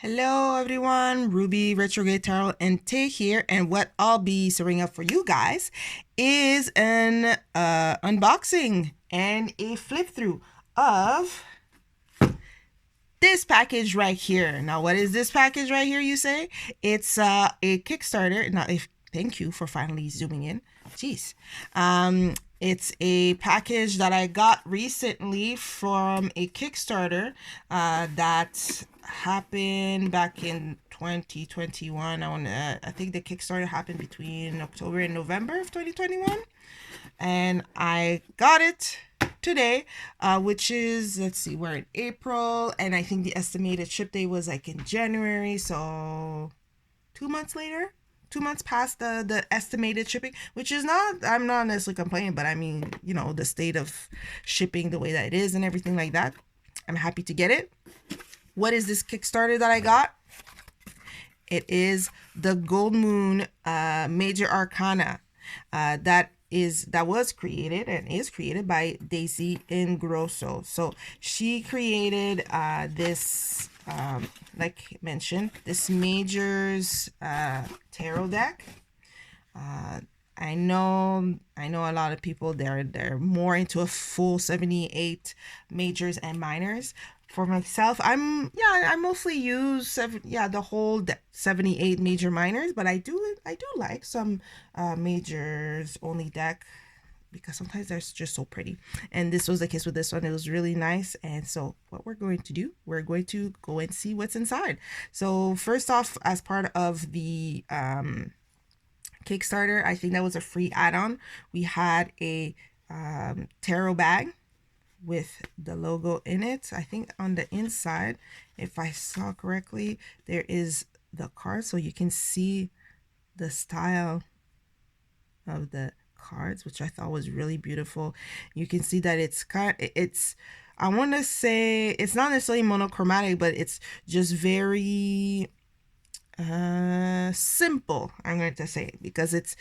Hello everyone, Ruby Retrograde Tarot and Tay here, and what I'll be serving up for you guys is an unboxing and a flip through of this package right here. Now, what is this package right here, you say? It's a Kickstarter. Now, thank you for finally zooming in. Jeez. It's a package that I got recently from a Kickstarter that happened back in 2021. I think the Kickstarter happened between October and November of 2021, and I got it today, which is, let's see, we're in April, and I think the estimated ship date was like in January, so 2 months later. 2 months past the estimated shipping, which is not, I'm not necessarily complaining, but I mean, you know, the state of shipping the way that it is and everything like that. I'm happy to get it. What is this Kickstarter that I got? It is the Gold Moon Major Arcana that was created and is created by Daisy Ingrosso. So she created this, like mentioned, this Majors tarot deck. I know a lot of people, they're more into a full 78 majors and minors. For myself, I mostly use the whole 78 major minors, but I do like some majors only deck, because sometimes they're just so pretty. And this was the case with this one. It was really nice. And so what we're going to do, we're going to go and see what's inside. So first off, as part of the Kickstarter, I think that was a free add-on. We had a tarot bag with the logo in it. I think on the inside, if I saw correctly, there is the card, so you can see the style of the cards, which I thought was really beautiful. You can see that I want to say it's not necessarily monochromatic, but it's just very simple, I'm going to say, because it's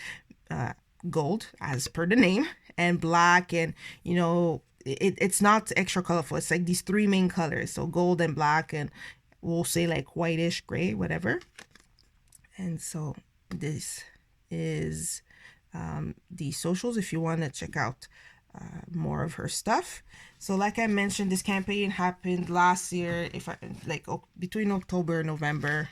gold as per the name, and black, and you know, it's not extra colorful. It's like these three main colors, so gold and black, and we'll say like whitish gray, whatever. And so this is the socials if you want to check out more of her stuff. So like I mentioned, this campaign happened last year, between October and November,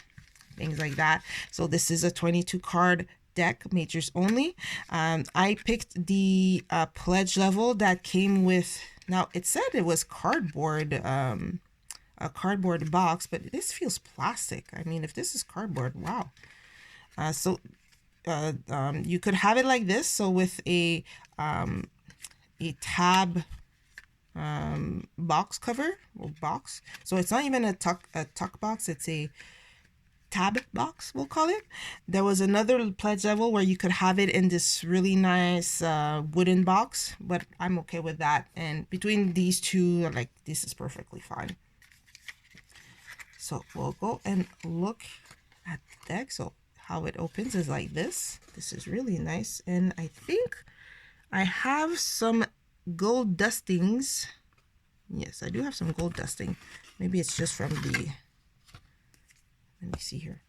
things like that. So this is a 22 card deck, majors only. I picked the pledge level that came with, now it said it was cardboard, a cardboard box, but this feels plastic. I mean, if this is cardboard, wow. You could have it like this, so with a tab box cover or box. So it's not even a tuck box, it's a tab box, we'll call it. There was another pledge level where you could have it in this really nice wooden box, but I'm okay with that. And between these two, like, this is perfectly fine. So we'll go and look at the deck. So how it opens is like this. This is really nice, and I think I have some gold dustings. Yes, I do have some gold dusting. Maybe it's just from the, let me see here.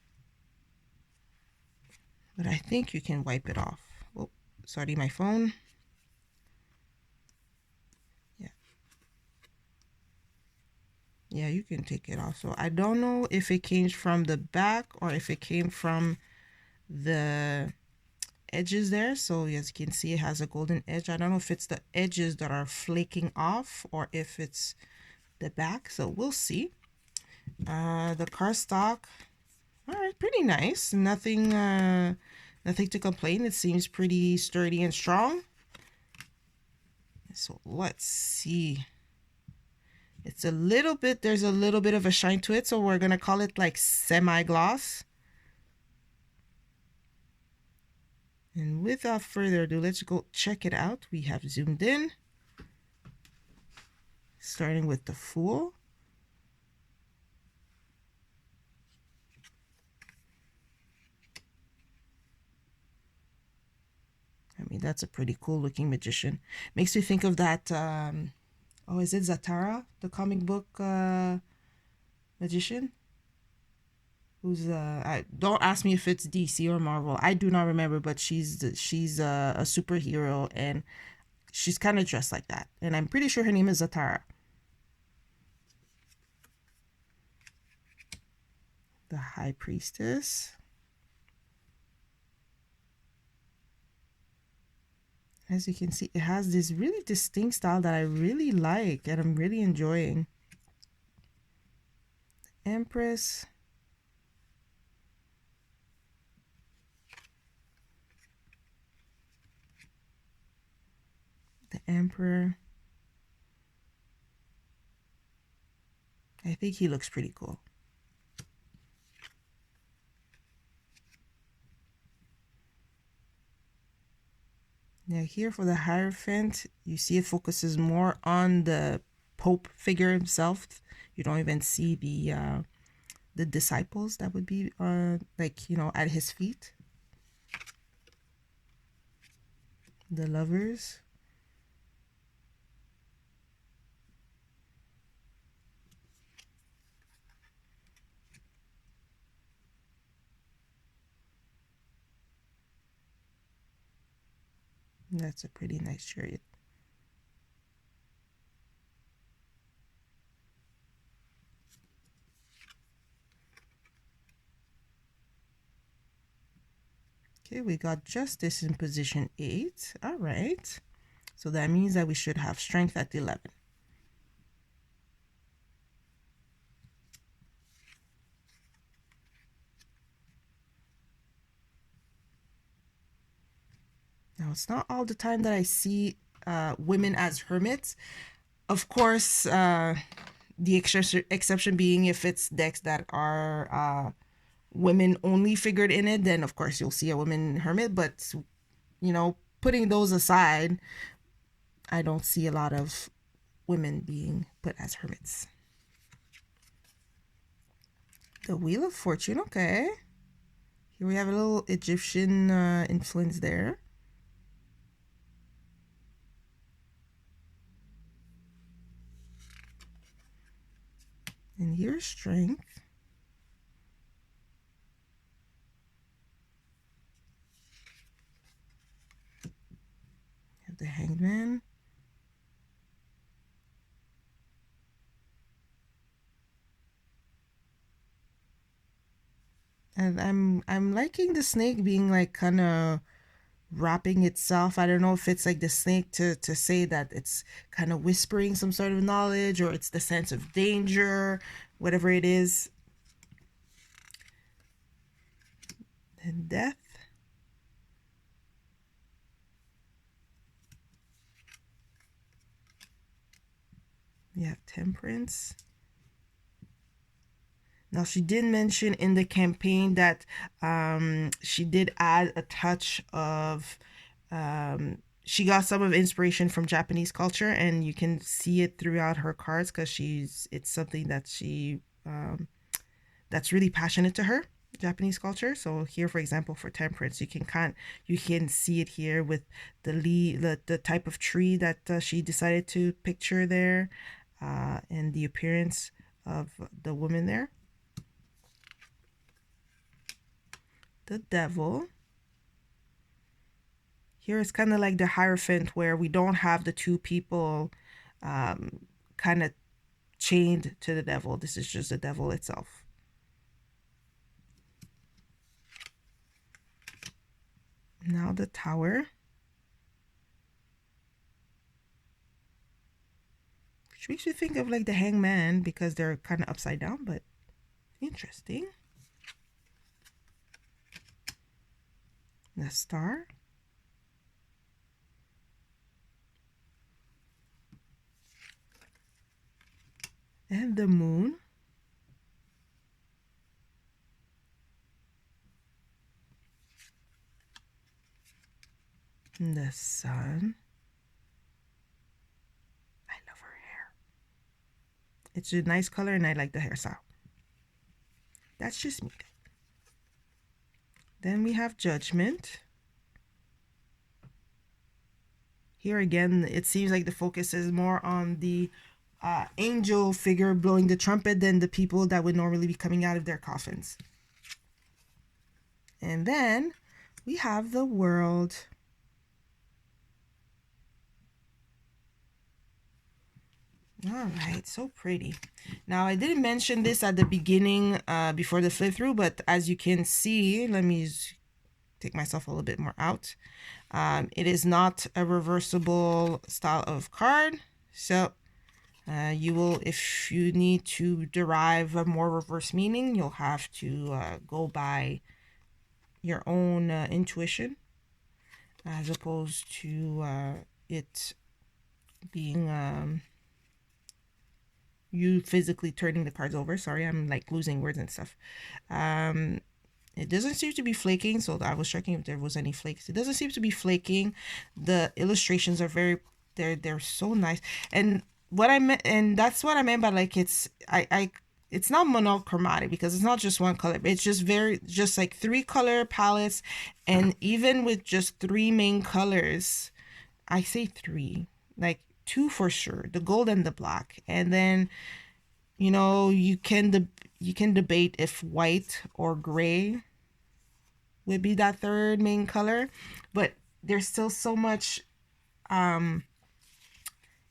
But I think you can wipe it off. Oh, sorry, my phone. Yeah, you can take it off. So I don't know if it came from the back or if it came from the edges there. So as you can see, it has a golden edge. I don't know if it's the edges that are flaking off or if it's the back. So we'll see. The cardstock, all right, pretty nice. Nothing to complain. It seems pretty sturdy and strong. So let's see. It's a little bit, there's a little bit of a shine to it, so we're gonna call it like semi-gloss. And without further ado, let's go check it out. We have zoomed in, starting with the Fool. I mean, that's a pretty cool looking magician. Makes me think of that, oh, is it Zatara, the comic book magician? who's don't ask me if it's DC or Marvel. I do not remember, but she's a superhero, and she's kind of dressed like that. And I'm pretty sure her name is Zatara. The High Priestess. As you can see, it has this really distinct style that I really like and I'm really enjoying. Empress. The Emperor. I think he looks pretty cool. Now here for the Hierophant, you see it focuses more on the Pope figure himself. You don't even see the disciples that would be like, you know, at his feet. The Lovers. That's a pretty nice chariot. Okay, we got Justice in position 8. All right. So that means that we should have Strength at 11. Now, it's not all the time that I see women as hermits. Of course, the exception being if it's decks that are women only figured in it, then of course you'll see a woman hermit. But, you know, putting those aside, I don't see a lot of women being put as hermits. The Wheel of Fortune, okay. Here we have a little Egyptian influence there. And here's Strength. We have the Hanged Man. And I'm liking the snake being like kind of wrapping itself. I don't know if it's like the snake to say that it's kind of whispering some sort of knowledge, or it's the sense of danger, whatever it is. And Death. We have Temperance. Now, she did mention in the campaign that she did add a touch of, she got some of inspiration from Japanese culture, and you can see it throughout her cards because it's something that that's really passionate to her, Japanese culture. So here, for example, for Temperance, you can see it here with the type of tree that she decided to picture there, and the appearance of the woman there. The Devil. Here it's kind of like the Hierophant, where we don't have the two people kind of chained to the devil. This is just the devil itself. Now the Tower. Which makes me think of like the Hangman, because they're kind of upside down, but interesting. The Star. And the Moon. And the Sun. I love her hair. It's a nice color and I like the hairstyle. That's just me. Then we have Judgment. Here again, it seems like the focus is more on the angel figure blowing the trumpet than the people that would normally be coming out of their coffins. And then we have the world. All right, so pretty. Now, I didn't mention this at the beginning before the flip through, but as you can see, let me take myself a little bit more out. It is not a reversible style of card. So you will, if you need to derive a more reverse meaning, you'll have to go by your own intuition, as opposed to it being you physically turning the cards over. Sorry, I'm like losing words and stuff. It doesn't seem to be flaking, so I was checking if there was any flakes. It doesn't seem to be flaking. The illustrations are very, they're so nice. And what I meant, and that's what I meant by like it's it's not monochromatic, because it's not just one color. It's just like 3 color palettes, and even with just 3 main colors, I say 3, like 2 for sure, the gold and the black. And then, you know, you can debate if white or gray would be that 3rd main color, but there's still so much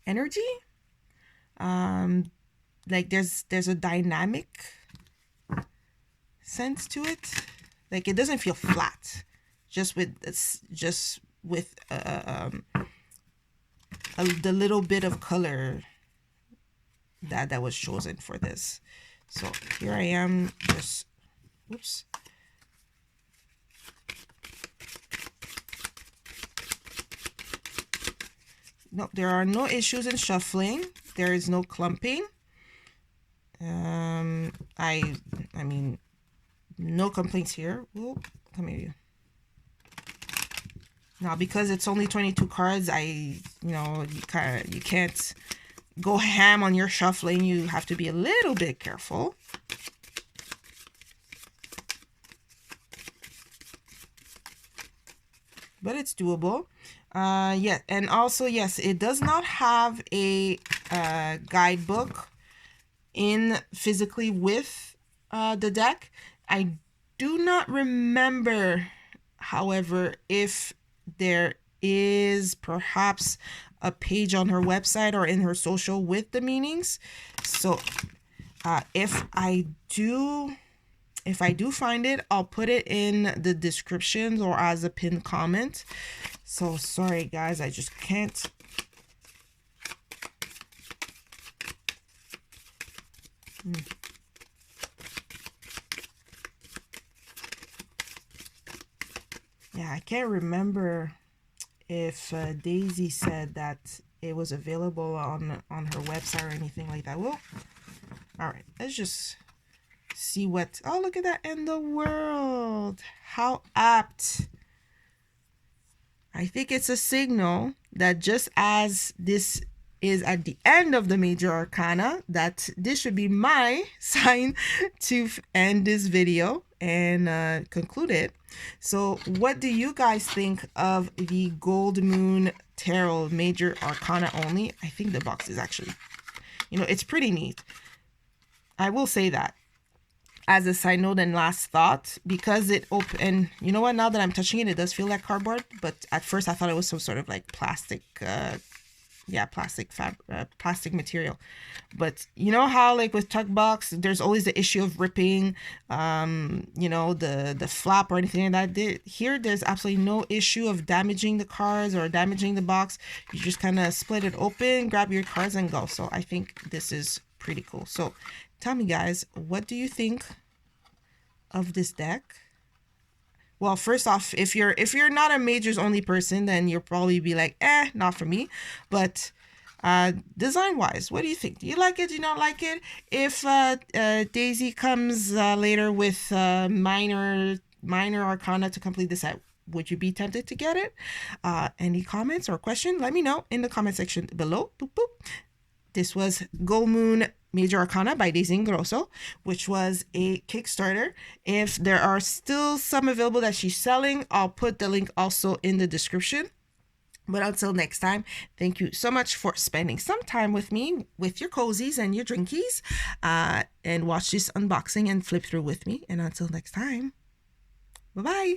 energy. Like there's a dynamic sense to it. Like it doesn't feel flat, just with the little bit of color that was chosen for this. So here I am, just whoops. No, there are no issues in shuffling. There is no clumping. I mean, no complaints here. Whoa, come here. Now, because it's only 22 cards, you can't go ham on your shuffling. You have to be a little bit careful. But it's doable. Yeah, and also, yes, it does not have a guidebook in physically with the deck. I do not remember, however, if there is perhaps a page on her website or in her social with the meanings. So if I do find it, I'll put it in the descriptions or as a pinned comment. So sorry guys, I just can't. Yeah, I can't remember if Daisy said that it was available on her website or anything like that. Well, all right, let's just see what. Oh, look at that in the world. How apt. I think it's a signal that just as this is at the end of the major arcana, that this should be my sign to end this video and conclude it. So what do you guys think of the Gold Moon Tarot Major Arcana only? I think the box is actually, it's pretty neat. I will say that as a side note and last thought, because it opened, you know what, now that I'm touching it, it does feel like cardboard, but at first I thought it was some sort of like plastic, plastic material. But you know how like with tuck box, there's always the issue of ripping, the flap or anything like that. Here, there's absolutely no issue of damaging the cards or damaging the box. You just kind of split it open, grab your cards and go. So I think this is pretty cool. So tell me guys, what do you think of this deck? Well, first off, if you're not a majors only person, then you'll probably be like, not for me. But design wise, what do you think? Do you like it? Do you not like it? If Daisy comes later with minor arcana to complete the set, would you be tempted to get it? Any comments or questions? Let me know in the comment section below. Boop, boop. This was Gold Moon Major Arcana by Daisy Ingrosso, which was a Kickstarter. If there are still some available that she's selling, I'll put the link also in the description. But until next time, thank you so much for spending some time with me, with your cozies and your drinkies, and watch this unboxing and flip through with me. And until next time, Bye-bye.